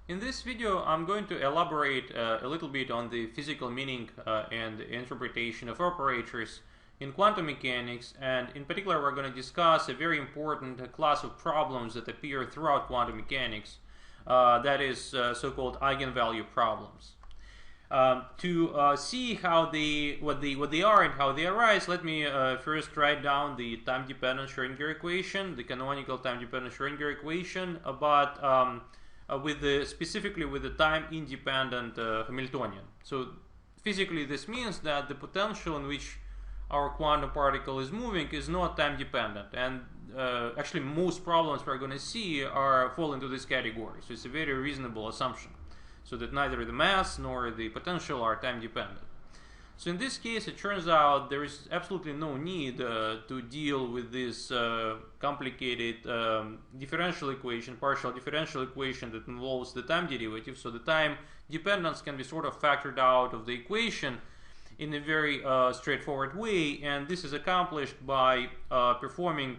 In this video, I'm going to elaborate a little bit on the physical meaning and interpretation of operators in quantum mechanics, and in particular we're going to discuss a very important class of problems that appear throughout quantum mechanics, that is so-called eigenvalue problems. To see how what they are and how they arise, let me first write down the time-dependent Schrödinger equation, the canonical time-dependent Schrödinger equation, but specifically with the time-independent Hamiltonian. So physically, this means that the potential in which our quantum particle is moving is not time-dependent, and actually most problems we're going to see fall into this category. So it's a very reasonable assumption, so that neither the mass nor the potential are time-dependent. So in this case, it turns out there is absolutely no need to deal with this complicated differential equation, partial differential equation that involves the time derivative. So the time dependence can be sort of factored out of the equation in a very straightforward way, and this is accomplished by performing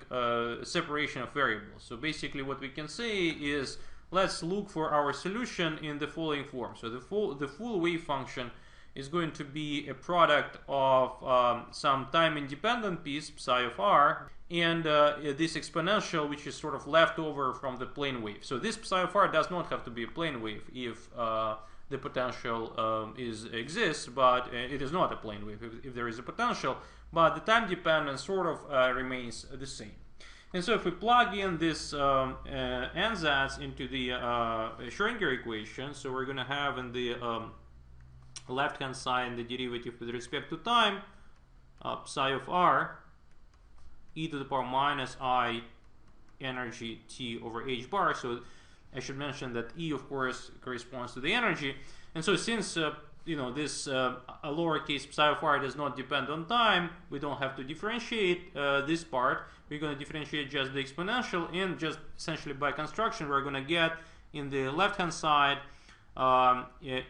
separation of variables. So basically what we can say is, let's look for our solution in the following form. So the full wave function is going to be a product of some time-independent piece, psi of r, and this exponential, which is sort of left over from the plane wave. So this psi of r does not have to be a plane wave if the potential exists, but it is not a plane wave if there is a potential, but the time dependence sort of remains the same. And so if we plug in this ansatz into the Schrödinger equation, so we're going to have in the left-hand side the derivative with respect to time, psi of r, e to the power minus I energy t over h bar. So I should mention that E, of course, corresponds to the energy. And so since this lowercase psi of r does not depend on time, we don't have to differentiate this part. We're going to differentiate just the exponential, and just essentially by construction we're going to get in the left-hand side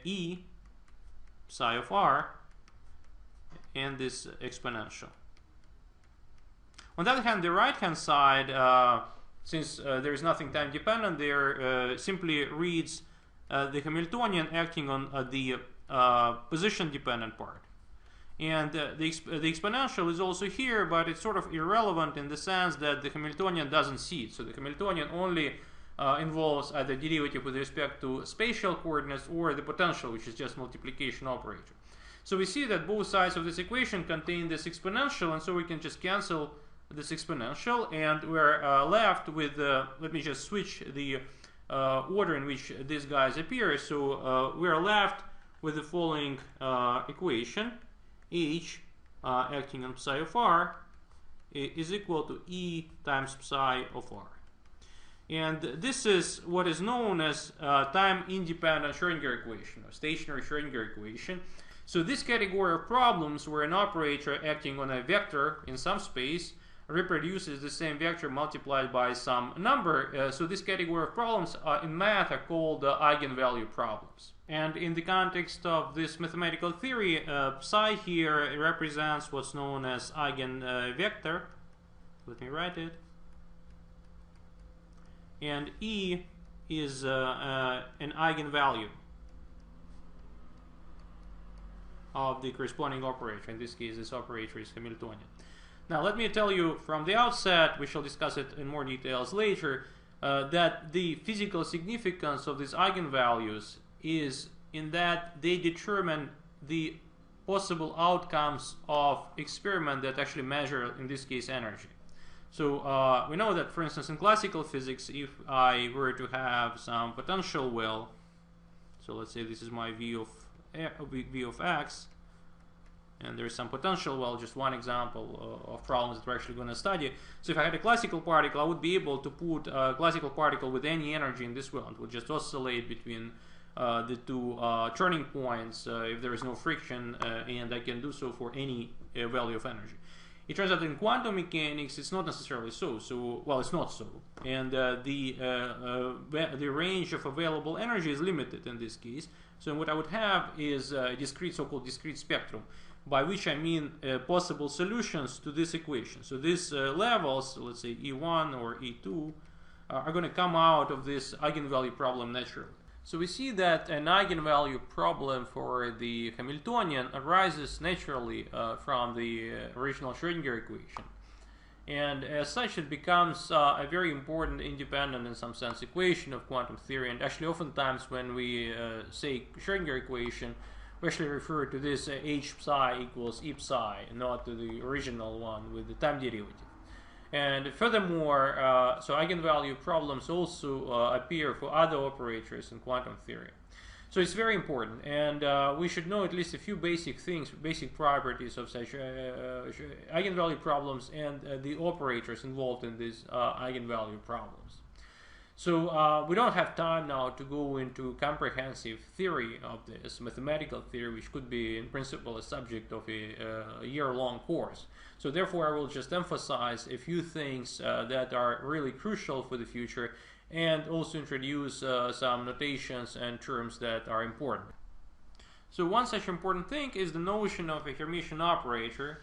E psi of r and this exponential. On the other hand, the right-hand side, since there is nothing time dependent there, simply reads the Hamiltonian acting on the position dependent part. And the exponential is also here, but it's sort of irrelevant in the sense that the Hamiltonian doesn't see it. So the Hamiltonian only involves either derivative with respect to spatial coordinates or the potential, which is just multiplication operator. So we see that both sides of this equation contain this exponential, and so we can just cancel this exponential, and we're left with, let me just switch the order in which these guys appear. So we're left with the following equation: h acting on psi of r is equal to E times psi of r. And this is what is known as time-independent Schrödinger equation, or stationary Schrödinger equation. So this category of problems where an operator acting on a vector in some space reproduces the same vector multiplied by some number. So this category of problems in math are called eigenvalue problems. And in the context of this mathematical theory, psi here represents what's known as eigenvector. Let me write it. And E is an eigenvalue of the corresponding operator. In this case, this operator is Hamiltonian. Now, let me tell you from the outset, we shall discuss it in more details later, that the physical significance of these eigenvalues is in that they determine the possible outcomes of experiment that actually measure, in this case, energy. So we know that, for instance, in classical physics, if I were to have some potential well, so let's say this is my v of x, and there's some potential well, just one example of problems that we're actually going to study. So if I had a classical particle, I would be able to put a classical particle with any energy in this well. It would just oscillate between the two turning points if there is no friction, and I can do so for any value of energy. It turns out in quantum mechanics it's not necessarily so. Well, it's not so, and the range of available energy is limited in this case. So what I would have is a discrete, so-called discrete spectrum, by which I mean possible solutions to this equation. So these levels, let's say E1 or E2, are going to come out of this eigenvalue problem naturally. So we see that an eigenvalue problem for the Hamiltonian arises naturally from the original Schrödinger equation. And as such, it becomes a very important independent, in some sense, equation of quantum theory. And actually, oftentimes when we say Schrödinger equation, we actually refer to this h psi equals e psi, not to the original one with the time derivative. And furthermore, so eigenvalue problems also appear for other operators in quantum theory. So it's very important, and we should know at least a few basic things, basic properties of such eigenvalue problems and the operators involved in these eigenvalue problems. So we don't have time now to go into comprehensive theory of this, mathematical theory, which could be in principle a subject of a year-long course. So therefore I will just emphasize a few things that are really crucial for the future, and also introduce some notations and terms that are important. So one such important thing is the notion of a Hermitian operator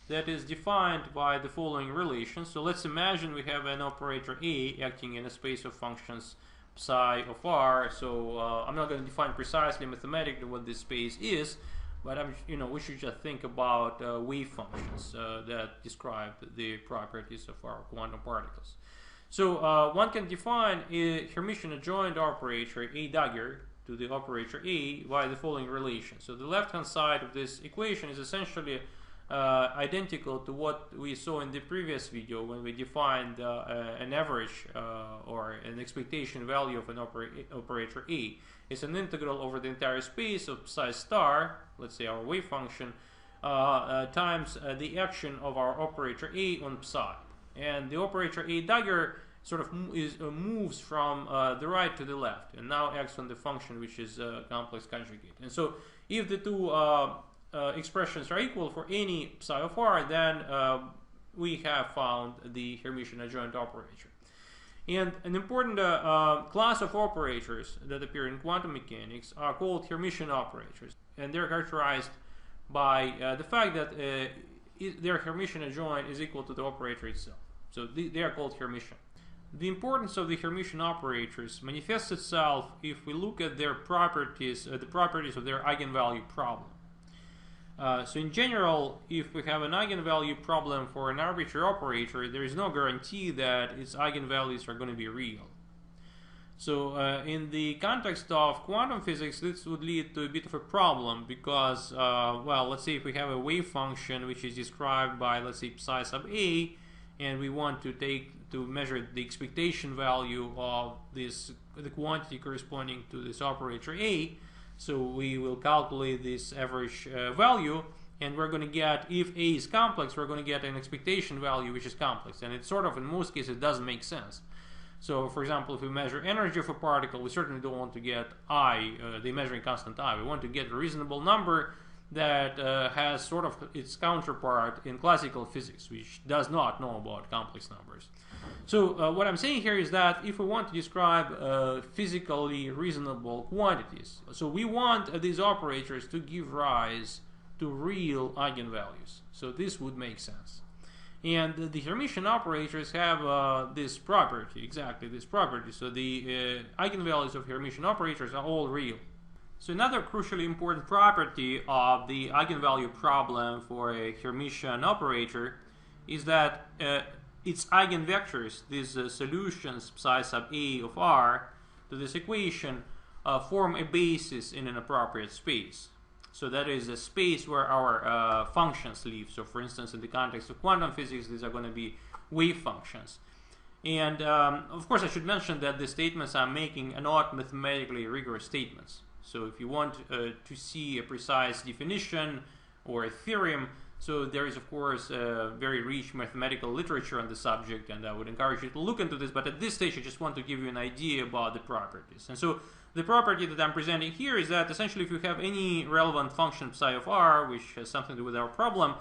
that is defined by the following relation. So let's imagine we have an operator A acting in a space of functions psi of r. So I'm not going to define precisely mathematically what this space is, but we should just think about wave functions that describe the properties of our quantum particles. So one can define a Hermitian adjoint operator A dagger to the operator A by the following relation. So the left-hand side of this equation is essentially identical to what we saw in the previous video when we defined an average or an expectation value of an operator A. It's an integral over the entire space of psi star, let's say our wave function, times the action of our operator A on psi. And the operator A dagger sort of moves from the right to the left and now acts on the function which is complex conjugate. And so if the two expressions are equal for any psi of r, then we have found the Hermitian adjoint operator. And an important class of operators that appear in quantum mechanics are called Hermitian operators. And they're characterized by the fact that their Hermitian adjoint is equal to the operator itself. So they are called Hermitian. The importance of the Hermitian operators manifests itself if we look at their properties, the properties of their eigenvalue problem. So in general, if we have an eigenvalue problem for an arbitrary operator, there is no guarantee that its eigenvalues are going to be real. So in the context of quantum physics, this would lead to a bit of a problem because, well, let's say if we have a wave function which is described by, let's say, psi sub a, and we want to measure the expectation value of the quantity corresponding to this operator A. So we will calculate this average value, and we're going to get, if A is complex, we're going to get an expectation value which is complex. And it sort of, in most cases, doesn't make sense. So, for example, if we measure energy of a particle, we certainly don't want to get I, the measuring constant I. We want to get a reasonable number that has sort of its counterpart in classical physics, which does not know about complex numbers. So what I'm saying here is that if we want to describe physically reasonable quantities, so we want these operators to give rise to real eigenvalues. So this would make sense. And the Hermitian operators have this property, exactly this property. So the eigenvalues of Hermitian operators are all real. So another crucially important property of the eigenvalue problem for a Hermitian operator is that its eigenvectors, these solutions psi sub a of r to this equation, form a basis in an appropriate space. So that is a space where our functions live. So for instance, in the context of quantum physics, these are going to be wave functions. And of course, I should mention that the statements I'm making are not mathematically rigorous statements. So if you want to see a precise definition or a theorem, so there is, of course, very rich mathematical literature on the subject, and I would encourage you to look into this. But at this stage, I just want to give you an idea about the properties. And so the property that I'm presenting here is that essentially if you have any relevant function psi of r, which has something to do with our problem,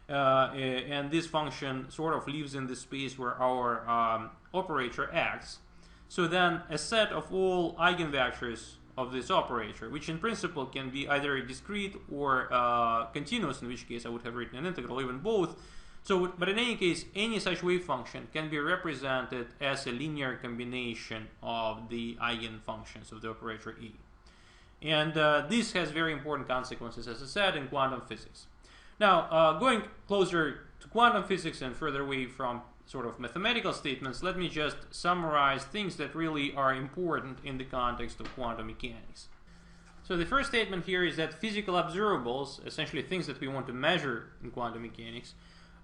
and this function sort of lives in the space where our operator acts, so then a set of all eigenvectors of this operator, which in principle can be either discrete or continuous, in which case I would have written an integral, even both. So, but in any case, any such wave function can be represented as a linear combination of the eigenfunctions of the operator E. And this has very important consequences, as I said, in quantum physics. Now, going closer to quantum physics and further away from sort of mathematical statements, let me just summarize things that really are important in the context of quantum mechanics. So the first statement here is that physical observables, essentially things that we want to measure in quantum mechanics,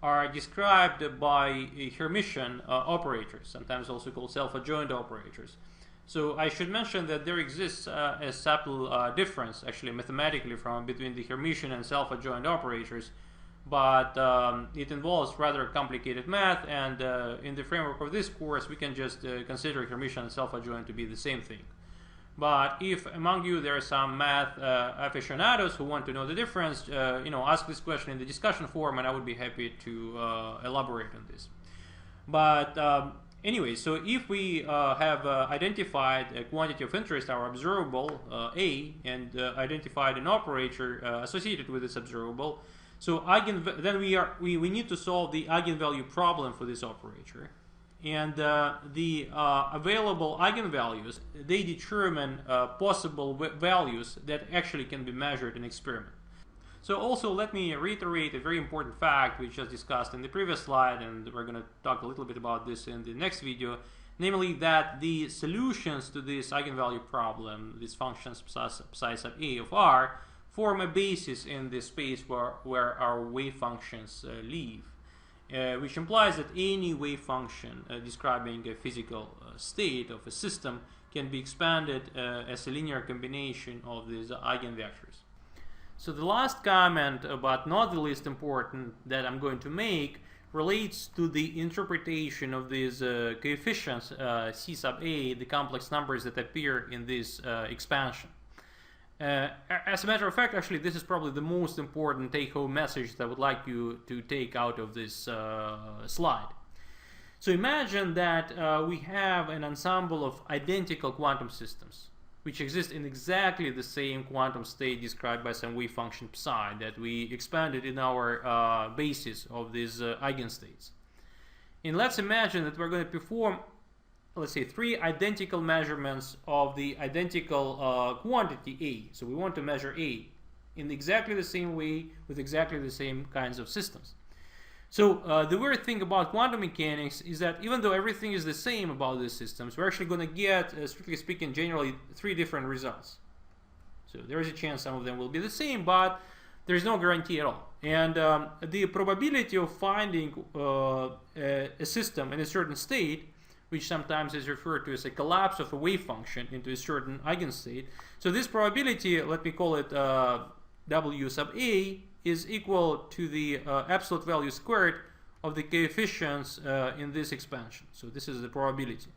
are described by Hermitian operators, sometimes also called self-adjoint operators. So I should mention that there exists a subtle difference, actually mathematically, between the Hermitian and self-adjoint operators, but it involves rather complicated math, and in the framework of this course we can just consider Hermitian and self-adjoint to be the same thing. But if among you there are some math aficionados who want to know the difference, ask this question in the discussion forum, and I would be happy to elaborate on this. But anyway, so if we have identified a quantity of interest, our observable A, and identified an operator associated with this observable, so then we need to solve the eigenvalue problem for this operator. And the available eigenvalues, they determine possible values that actually can be measured in experiment. So also let me reiterate a very important fact we just discussed in the previous slide, and we're going to talk a little bit about this in the next video, namely that the solutions to this eigenvalue problem, these functions psi sub A of R, form a basis in the space where our wave functions live. Which implies that any wave function describing a physical state of a system can be expanded as a linear combination of these eigenvectors. So the last comment, but not the least important, that I'm going to make relates to the interpretation of these coefficients C sub A, the complex numbers that appear in this expansion. As a matter of fact, actually, this is probably the most important take-home message that I would like you to take out of this slide. So imagine that we have an ensemble of identical quantum systems which exist in exactly the same quantum state described by some wave function psi that we expanded in our basis of these eigenstates. And let's imagine that we're going to perform, let's say, 3 identical measurements of the identical quantity A. So we want to measure A in exactly the same way with exactly the same kinds of systems. So the weird thing about quantum mechanics is that even though everything is the same about these systems, we're actually going to get, strictly speaking, generally 3 different results. So there is a chance some of them will be the same, but there's no guarantee at all. And the probability of finding a system in a certain state, which sometimes is referred to as a collapse of a wave function into a certain eigenstate. So this probability, let me call it W sub A, is equal to the absolute value squared of the coefficients in this expansion. So this is the probability.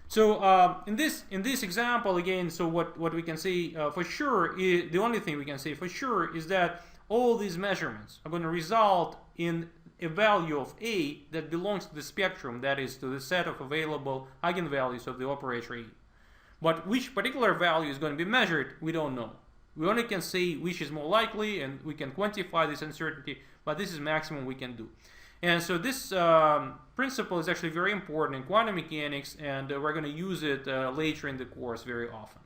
So in this example, again, so what we can say for sure, the only thing we can say for sure is that all these measurements are going to result in a value of A that belongs to the spectrum, that is, to the set of available eigenvalues of the operator E. But which particular value is going to be measured, we don't know. We only can say which is more likely, and we can quantify this uncertainty, but this is maximum we can do. And so this principle is actually very important in quantum mechanics, and we're going to use it later in the course very often.